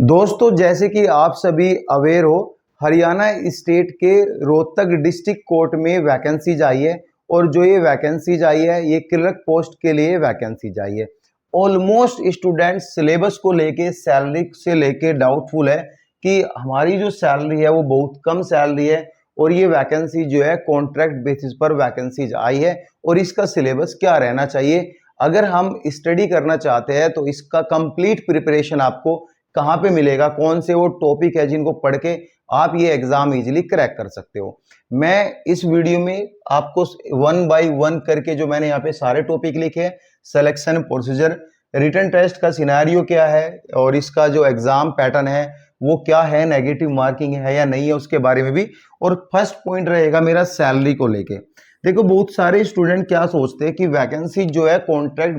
दोस्तों, जैसे कि आप सभी अवेयर हो, हरियाणा स्टेट के रोहतक डिस्ट्रिक्ट कोर्ट में वैकेंसीज आई है। और जो ये वैकेंसीज आई है ये क्लर्क पोस्ट के लिए वैकेंसीज आई है। ऑलमोस्ट स्टूडेंट्स सिलेबस को लेके, सैलरी से लेके डाउटफुल है कि हमारी जो सैलरी है वो बहुत कम सैलरी है और ये वैकेंसी जो है कॉन्ट्रैक्ट बेसिस पर वैकेंसीज आई है और इसका सिलेबस क्या रहना चाहिए। अगर हम स्टडी करना चाहते हैं तो इसका कंप्लीट प्रिपरेशन आपको कहाँ पे मिलेगा, कौन से वो टॉपिक है जिनको पढ़ के आप ये एग्जाम इजीली क्रैक कर सकते हो। मैं इस वीडियो में आपको वन बाय वन करके जो मैंने यहाँ पे सारे टॉपिक लिखे हैं, सिलेक्शन प्रोसीजर, रिटन टेस्ट का सिनेरियो क्या है और इसका जो एग्जाम पैटर्न है वो क्या है, नेगेटिव मार्किंग है या नहीं है उसके बारे में भी। और फर्स्ट पॉइंट रहेगा मेरा सैलरी को लेके। देखो, बहुत सारे स्टूडेंट क्या सोचते हैं कि वैकेंसी जो है कॉन्ट्रैक्ट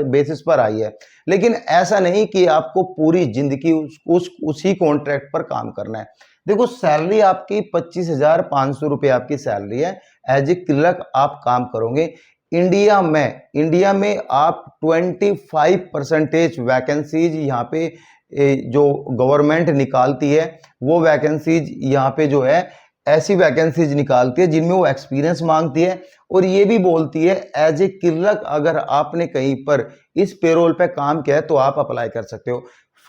बेसिस पर आई है, लेकिन ऐसा नहीं कि आपको पूरी जिंदगी उसी कॉन्ट्रैक्ट पर काम करना है। देखो, सैलरी आपकी 25,500 रुपये आपकी सैलरी है। एज ए क्लर्क आप काम करोगे। इंडिया में आप 25% वैकेंसीज यहाँ पे जो गवर्नमेंट निकालती है वो वैकेंसीज यहाँ पे जो है ऐसी वैकेंसीज निकालती है जिनमें वो एक्सपीरियंस मांगती है और ये भी बोलती है एज ए क्लर्क अगर आपने कहीं पर इस पेरोल पे काम किया है तो आप अप्लाई कर सकते हो।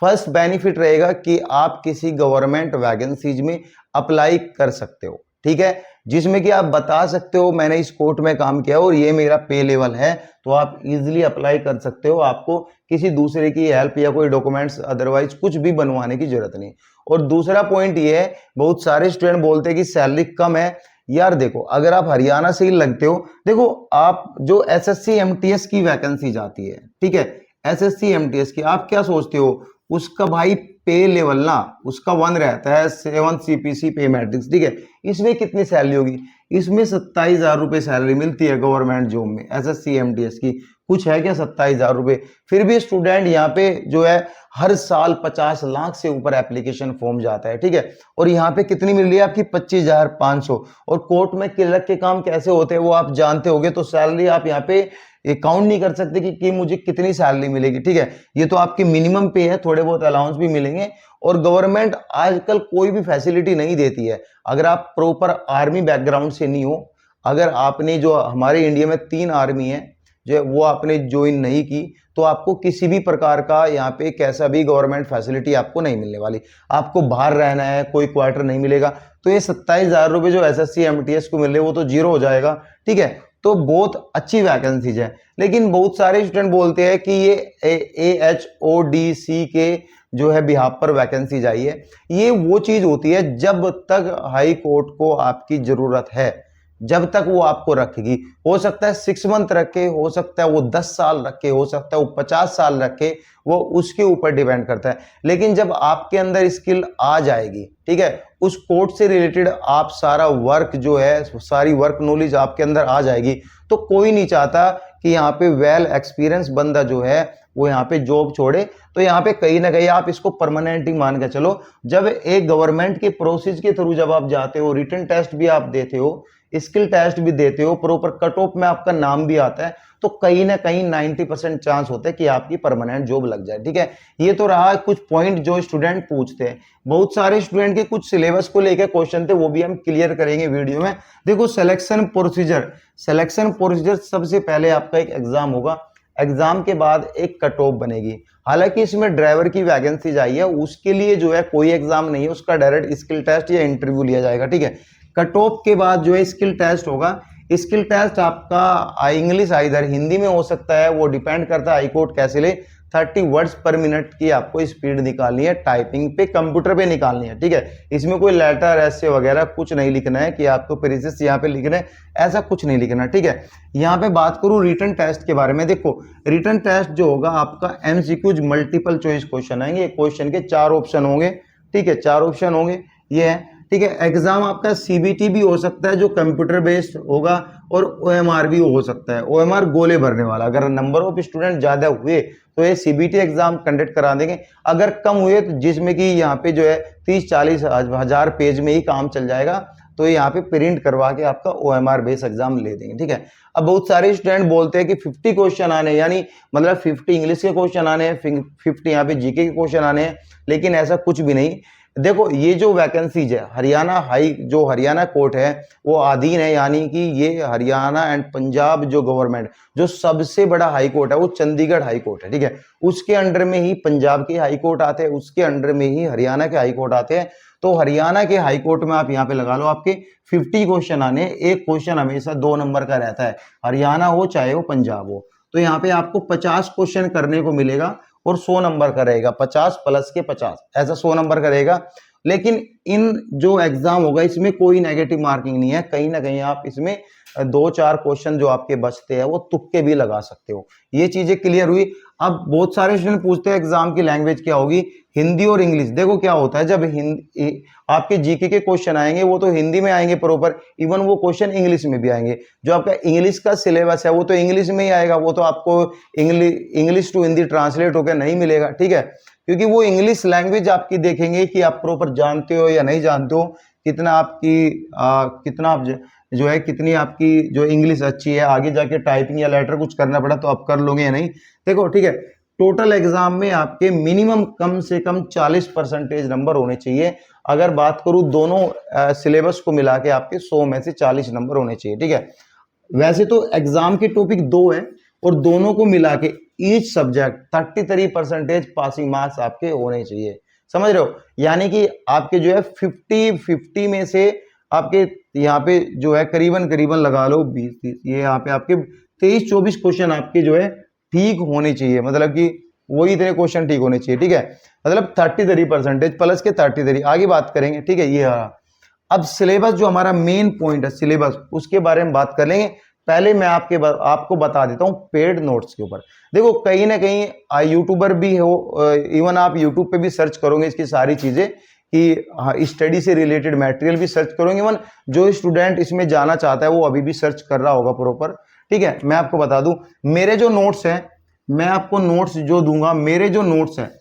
फर्स्ट बेनिफिट रहेगा कि आप किसी गवर्नमेंट वैकेंसीज में अप्लाई कर सकते हो, ठीक है, जिसमें कि आप बता सकते हो मैंने इस कोर्ट में काम किया और ये मेरा पे लेवल है, तो आप इजीली अप्लाई कर सकते हो। आपको किसी दूसरे की हेल्प या कोई डॉक्यूमेंट्स अदरवाइज कुछ भी बनवाने की जरूरत नहीं। और दूसरा पॉइंट ये है, बहुत सारे स्टूडेंट बोलते हैं कि सैलरी कम है। यार देखो, अगर आप हरियाणा से ही लगते हो, देखो आप जो एसएससी एमटीएस की वैकेंसी जाती है, ठीक है, एसएससी एमटीएस की आप क्या सोचते हो उसका भाई पे लेवल ना उसका 1 रहता है, 7 सीपीसी पे मैट्रिक्स, ठीक है। इसमें कितनी सैलरी होगी? इसमें 27,000 रुपए सैलरी मिलती है गवर्नमेंट जॉब में एसएससी एमटीएस की। कुछ है क्या 27,000 रुपए? फिर भी स्टूडेंट यहाँ पे जो है हर साल 50 लाख से ऊपर एप्लीकेशन फॉर्म जाता है, ठीक है। और यहाँ पे कितनी मिल रही है आपकी? 25,500। और कोर्ट में क्लर्क के काम कैसे होते हैं वो आप जानते होंगे, तो सैलरी आप यहाँ पे काउंट नहीं कर सकते कि मुझे कितनी सैलरी मिलेगी, ठीक है। ये तो आपकी मिनिमम पे है, थोड़े बहुत अलाउंस भी मिलेंगे। और गवर्नमेंट आजकल कोई भी फैसिलिटी नहीं देती है अगर आप प्रॉपर आर्मी बैकग्राउंड से नहीं हो। अगर आपने जो हमारे इंडिया में 3 आर्मी है जो है वो आपने ज्वाइन नहीं की तो आपको किसी भी प्रकार का यहाँ पे कैसा भी गवर्नमेंट फैसिलिटी आपको नहीं मिलने वाली। आपको बाहर रहना है, कोई क्वार्टर नहीं मिलेगा। तो ये 27,000 रुपये जो एसएससी एमटीएस को मिल रहे वो तो जीरो हो जाएगा, ठीक है। तो बहुत अच्छी वैकेंसीज है, लेकिन बहुत सारे स्टूडेंट बोलते हैं कि ये AHODC के जो है बिहाफ पर वैकेंसीज आई है। ये वो चीज होती है जब तक हाई कोर्ट को आपकी जरूरत है, जब तक वो आपको रखेगी। हो सकता है 6 मंथ रखे, हो सकता है वो 10 साल रखे, हो सकता है वो 50 साल रखे, वो उसके ऊपर डिपेंड करता है। लेकिन जब आपके अंदर स्किल आ जाएगी, ठीक है, उस कोर्ट से रिलेटेड आप सारा वर्क जो है, सारी वर्क नॉलेज आपके अंदर आ जाएगी, तो कोई नहीं चाहता कि यहाँ पे वेल एक्सपीरियंस बंदा जो है वो यहाँ पे जॉब छोड़े। तो यहाँ पे कहीं ना कहीं आप इसको परमानेंट ही मान के चलो। जब एक गवर्नमेंट के प्रोसेस के थ्रू जब आप जाते हो, रिटन टेस्ट भी आप देते हो, स्किल टेस्ट भी देते हो, प्रॉपर कट ऑफ में आपका नाम भी आता है, तो कहीं ना कहीं 90% चांस होता है कि आपकी परमानेंट जॉब लग जाए, ठीक है। ये तो रहा कुछ पॉइंट जो स्टूडेंट पूछते हैं। बहुत सारे स्टूडेंट के कुछ सिलेबस को लेकर क्वेश्चन थे, वो भी हम क्लियर करेंगे वीडियो में। देखो, सिलेक्शन प्रोसीजर सबसे पहले आपका एक एग्जाम होगा, एग्जाम के बाद एक कट ऑफ बनेगी। हालांकि इसमें ड्राइवर की वैकेंसी आई है, उसके लिए जो है कोई एग्जाम नहीं है, उसका डायरेक्ट स्किल टेस्ट या इंटरव्यू लिया जाएगा, ठीक है। कट ऑफ के बाद जो है स्किल टेस्ट होगा। स्किल टेस्ट आपका इंग्लिश आइदर हिंदी में हो सकता है, वो डिपेंड करता है हाई कोर्ट कैसे ले। 30 वर्ड्स पर मिनट की आपको स्पीड निकालनी है, टाइपिंग पे कंप्यूटर पे निकालनी है, ठीक है। इसमें कोई लेटर ऐसे वगैरह कुछ नहीं लिखना है कि आपको प्रीसेस यहाँ पे लिखना है, ऐसा कुछ नहीं लिखना, ठीक है। यहाँ पे बात करूँ रिटन टेस्ट के बारे में। देखो, रिटन टेस्ट जो होगा आपका एमसीक्यूज मल्टीपल चॉइस क्वेश्चन आएंगे। क्वेश्चन के 4 ऑप्शन होंगे, ठीक है, 4 ऑप्शन होंगे, ये है, ठीक है। एग्जाम आपका सीबीटी भी हो सकता है जो कंप्यूटर बेस्ड होगा, और ओएमआर भी हो सकता है। ओएमआर गोले भरने वाला, अगर नंबर ऑफ स्टूडेंट ज्यादा हुए तो ये सीबीटी एग्जाम कंडक्ट करा देंगे। अगर कम हुए तो जिसमें कि यहाँ पे जो है 30-40 हजार पेज में ही काम चल जाएगा, तो यहाँ पे प्रिंट करवा के आपका OMR बेस एग्जाम ले देंगे, ठीक है। अब बहुत सारे स्टूडेंट बोलते हैं कि 50 क्वेश्चन आने, यानी मतलब 50 इंग्लिश के क्वेश्चन आने हैं, 50 यहाँ पे जीके के क्वेश्चन आने हैं, लेकिन ऐसा कुछ भी नहीं। देखो ये जो वैकेंसीज है, हरियाणा जो हरियाणा कोर्ट है वो अधीन है, यानी कि ये हरियाणा एंड पंजाब जो गवर्नमेंट, जो सबसे बड़ा हाई कोर्ट है वो चंडीगढ़ हाई कोर्ट है, ठीक है। उसके अंडर में ही पंजाब के हाई कोर्ट आते हैं, उसके अंडर में ही हरियाणा के हाई कोर्ट आते हैं। तो हरियाणा के हाई कोर्ट में आप यहाँ पे लगा लो आपके 50 क्वेश्चन आने, एक क्वेश्चन हमेशा 2 नंबर का रहता है, हरियाणा हो चाहे वो पंजाब हो। तो यहाँ पे आपको 50 क्वेश्चन करने को मिलेगा और 100 नंबर का रहेगा, 50 प्लस के 50, ऐसा 100 नंबर का रहेगा। लेकिन इन जो एग्जाम होगा इसमें कोई नेगेटिव मार्किंग नहीं है, कहीं ना कहीं आप इसमें 2-4 क्वेश्चन जो आपके बचते हैं वो तुक्के भी लगा सकते हो। ये चीजें क्लियर हुई। अब बहुत सारे स्टूडेंट पूछते हैं एग्जाम की लैंग्वेज क्या होगी, हिंदी और इंग्लिश। देखो क्या होता है, जब आपके जीके के क्वेश्चन आएंगे वो तो हिंदी में आएंगे प्रॉपर, इवन वो क्वेश्चन इंग्लिश में भी आएंगे। जो आपका इंग्लिश का सिलेबस है वो तो इंग्लिश में ही आएगा, वो तो आपको इंग्लिश टू हिंदी ट्रांसलेट होकर नहीं मिलेगा, ठीक है। क्योंकि वो इंग्लिश लैंग्वेज आपकी देखेंगे कि आप प्रॉपर जानते हो या नहीं जानते हो, कितना आप जो है कितनी आपकी जो इंग्लिश अच्छी है, आगे जाके टाइपिंग या लेटर कुछ करना पड़ा तो आप कर लोगे या नहीं। देखो ठीक है, टोटल एग्जाम में आपके मिनिमम कम से कम 40% नंबर होने चाहिए। अगर बात करूं दोनों सिलेबस को मिला के आपके 100 में से 40 नंबर होने चाहिए, ठीक है। वैसे तो एग्जाम के टॉपिक 2 है और दोनों को मिला के ईच सब्जेक्ट 33% पासिंग मार्क्स आपके होने चाहिए, समझ रहे हो। यानी कि आपके जो है 50 में से आपके यहाँ पे जो है करीबन लगा लो 20-30, ये यहाँ पे आपके 23-24 क्वेश्चन आपके जो है ठीक होने चाहिए, मतलब कि वही इतने क्वेश्चन ठीक होने चाहिए, ठीक है। मतलब 33% प्लस के 33। आगे बात करेंगे, ठीक है। ये अब सिलेबस जो हमारा मेन पॉइंट है सिलेबस, उसके बारे में बात कर लेंगे। पहले मैं आपको बता देता हूँ पेड नोट्स के ऊपर। देखो कहीं ना कहीं यूट्यूबर भी हो, इवन आप यूट्यूब पे भी सर्च करोगे इसकी सारी चीजें कि स्टडी से रिलेटेड मटेरियल भी सर्च करोगे, इवन जो स्टूडेंट इसमें जाना चाहता है वो अभी भी सर्च कर रहा होगा प्रॉपर, ठीक है। मैं आपको बता दूं मेरे जो नोट्स हैं, मैं आपको नोट्स जो दूंगा, मेरे जो नोट्स हैं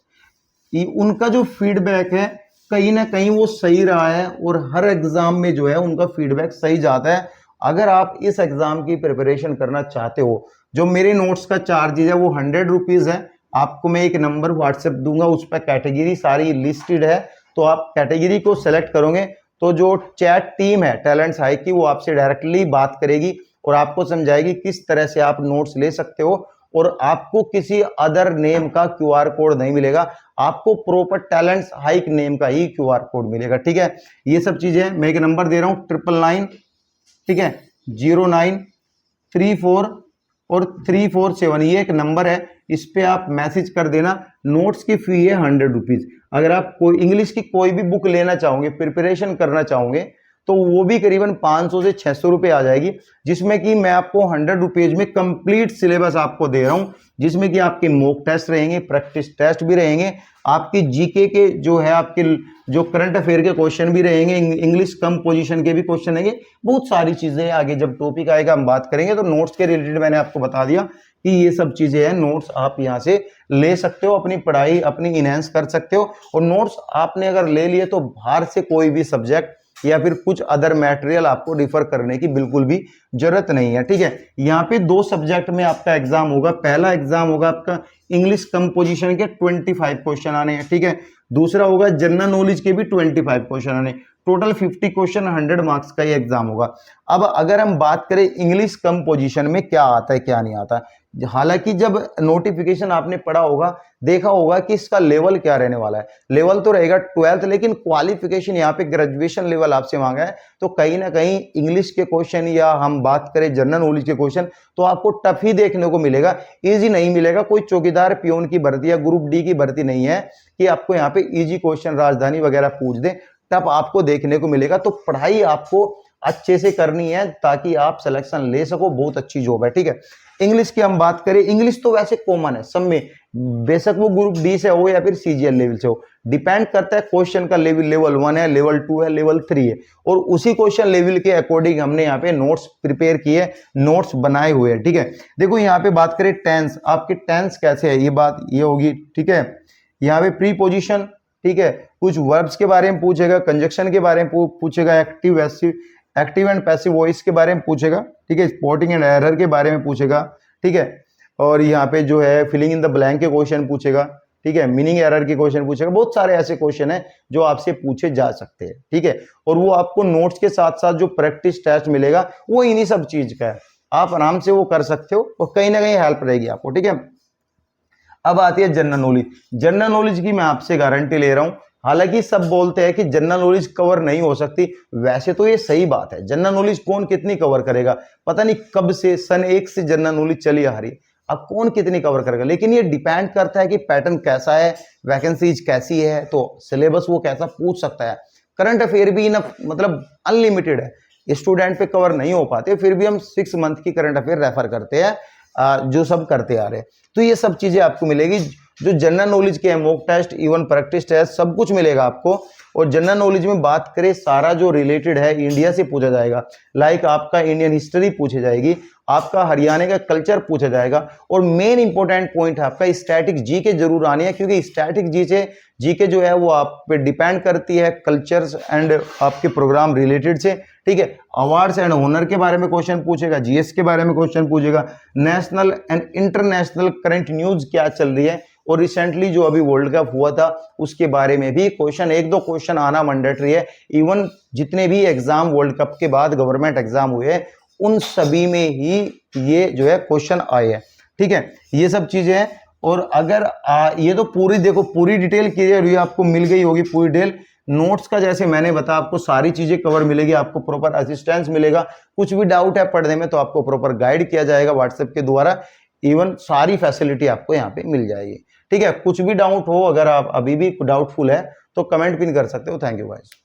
उनका जो फीडबैक है कहीं ना कहीं वो सही रहा है और हर एग्जाम में जो है उनका फीडबैक सही जाता है। अगर आप इस एग्जाम की प्रिपरेशन करना चाहते हो, जो मेरे नोट्स का चार्जेज है वो 100 रुपीज है। आपको मैं एक नंबर व्हाट्सएप दूंगा, उस पर कैटेगरी सारी लिस्टेड है, तो आप कैटेगरी को सेलेक्ट करोगे तो जो चैट टीम है टैलेंट्स हाई की वो आपसे डायरेक्टली बात करेगी और आपको समझाएगी किस तरह से आप नोट्स ले सकते हो। और आपको किसी अदर नेम का QR कोड नहीं मिलेगा, आपको प्रॉपर टैलेंट्स हाइक नेम का ही QR कोड मिलेगा, ठीक है। ये सब चीजें मैं एक नंबर दे रहा हूं 999, ठीक है, 0934 और 347, ये एक नंबर है, इस पे आप मैसेज कर देना। नोट्स की फी है 100 रुपीज। अगर आप कोई इंग्लिश की कोई भी बुक लेना चाहोगे, प्रिपरेशन करना चाहोगे, तो वो भी करीबन 500 से 600 रुपए आ जाएगी, जिसमें कि मैं आपको 100 रुपीज में कंप्लीट सिलेबस आपको दे रहा हूं, जिसमें कि आपके मॉक टेस्ट रहेंगे, प्रैक्टिस टेस्ट भी रहेंगे, आपकी जीके के जो है आपके जो करंट अफेयर के क्वेश्चन भी रहेंगे, इंग्लिश कंपोजिशन के भी क्वेश्चन रहेंगे, बहुत सारी चीजें आगे जब टॉपिक आएगा हम बात करेंगे। तो नोट्स के रिलेटेड मैंने आपको बता दिया कि ये सब चीजें हैं, नोट्स आप यहाँ से ले सकते हो, अपनी पढ़ाई अपनी इनहेंस कर सकते हो। और नोट्स आपने अगर ले लिए तो बाहर से कोई भी सब्जेक्ट या फिर कुछ अदर मटेरियल आपको रिफर करने की बिल्कुल भी जरूरत नहीं है, ठीक है। यहाँ पे 2 सब्जेक्ट में आपका एग्जाम होगा। पहला एग्जाम होगा आपका इंग्लिश कंपोजिशन के 25 क्वेश्चन आने हैं, ठीक है। दूसरा होगा जनरल नॉलेज के भी 25 क्वेश्चन आने, टोटल 50 क्वेश्चन 100 मार्क्स का ये एग्जाम होगा। अब अगर हम बात करें इंग्लिश कंपोजिशन में क्या आता है क्या नहीं आता, हालांकि जब नोटिफिकेशन आपने पढ़ा होगा, देखा होगा कि इसका लेवल क्या रहने वाला है। लेवल तो रहेगा 12th, लेकिन क्वालिफिकेशन यहाँ पे ग्रेजुएशन लेवल आपसे मांगा है। तो कहीं ना कहीं इंग्लिश के क्वेश्चन या हम बात करें जनरल नॉलेज के क्वेश्चन तो आपको टफ ही देखने को मिलेगा, इजी नहीं मिलेगा। कोई चौकीदार पियोन की भर्ती या ग्रुप डी की भर्ती नहीं है कि आपको यहाँ पे इजी क्वेश्चन राजधानी वगैरह पूछ दे, टफ आपको देखने को मिलेगा। तो पढ़ाई आपको अच्छे से करनी है ताकि आप सिलेक्शन ले सको, बहुत अच्छी जॉब है, ठीक है। इंग्लिश की हम बात करें, इंग्लिश तो वैसे कॉमन है सब में, बेशक वो ग्रुप डी से हो या फिर CGL लेवल से हो, डिपेंड करता है क्वेश्चन का लेवल 1 है, लेवल 2 है, लेवल 3 है, और उसी क्वेश्चन लेवल के अकॉर्डिंग हमने यहाँ पे नोट्स प्रिपेयर किए, नोट्स बनाए हुए हैं, ठीक है। देखो यहाँ पे बात करें टेंस, आपके टेंस कैसे है, ये बात ये होगी, ठीक है। यहाँ पे प्रीपोजिशन, ठीक है, कुछ वर्ब्स के बारे में पूछेगा, कंजक्शन के बारे में पूछेगा, एक्टिव एंड पैसिव वॉइस के बारे में पूछेगा, ठीक है, स्पॉटिंग एंड एरर के बारे में पूछेगा, ठीक है, और यहाँ पे जो है फिलिंग इन द ब्लैंक के क्वेश्चन पूछेगा, ठीक है, मीनिंग एरर के क्वेश्चन पूछेगा। बहुत सारे ऐसे क्वेश्चन हैं जो आपसे पूछे जा सकते हैं, ठीक है, और वो आपको नोट्स के साथ साथ जो प्रैक्टिस टेस्ट मिलेगा वो इन्हीं सब चीज का है, आप आराम से वो कर सकते हो और कहीं ना कहीं हेल्प रहेगी आपको, ठीक है। अब आती है जनरल नॉलेज। जनरल नॉलेज की मैं आपसे गारंटी ले रहा हूं, हालांकि सब बोलते हैं कि जनरल नॉलेज कवर नहीं हो सकती, वैसे तो ये सही बात है, जनरल नॉलेज कौन कितनी कवर करेगा, पता नहीं कब से सन 1 से जनरल नॉलेज चली आ रही, अब कौन कितनी कवर करेगा, लेकिन ये डिपेंड करता है कि पैटर्न कैसा है, वैकेंसीज कैसी है, तो सिलेबस वो कैसा पूछ सकता है। करंट अफेयर भी इनफ मतलब अनलिमिटेड है, स्टूडेंट पे कवर नहीं हो पाते, फिर भी हम 6 मंथ की करंट अफेयर रेफर करते हैं, जो सब करते आ रहे हैं। तो ये सब चीजें आपको मिलेगी, जो जनरल नॉलेज के mock test, even practice test, सब कुछ मिलेगा आपको। और जनरल नॉलेज में बात करें, सारा जो रिलेटेड है इंडिया से पूछा जाएगा, लाइक आपका इंडियन हिस्ट्री पूछी जाएगी, आपका हरियाणा का कल्चर पूछा जाएगा, और मेन इंपॉर्टेंट पॉइंट आपका स्टैटिक जीके जरूर आनी है, क्योंकि स्टैटिक जीके जो है वो आप पे डिपेंड करती है कल्चर्स एंड आपके प्रोग्राम रिलेटेड से, ठीक है। अवार्ड्स एंड ऑनर के बारे में क्वेश्चन पूछेगा, जीएस के बारे में क्वेश्चन पूछेगा, national and international current news क्या चल रही है, और रिसेंटली जो अभी वर्ल्ड कप हुआ था उसके बारे में भी क्वेश्चन, 1-2 क्वेश्चन आना मैंडेटरी है। इवन जितने भी एग्जाम वर्ल्ड कप के बाद गवर्नमेंट एग्जाम हुए हैं उन सभी में ही ये जो है क्वेश्चन आए हैं, ठीक है, ये सब चीजें हैं। और अगर ये तो पूरी देखो, पूरी डिटेल क्लियर हुई, आपको मिल गई होगी पूरी डिटेल। नोट्स का जैसे मैंने बताया आपको सारी चीजें कवर मिलेगी, आपको प्रॉपर असिस्टेंस मिलेगा, कुछ भी डाउट है पढ़ने में तो आपको प्रॉपर गाइड किया जाएगा व्हाट्सएप के द्वारा, इवन सारी फैसिलिटी आपको यहाँ पे मिल जाएगी, ठीक है। कुछ भी डाउट हो, अगर आप अभी भी डाउटफुल है तो कमेंट पिन कर सकते हो। Thank you guys.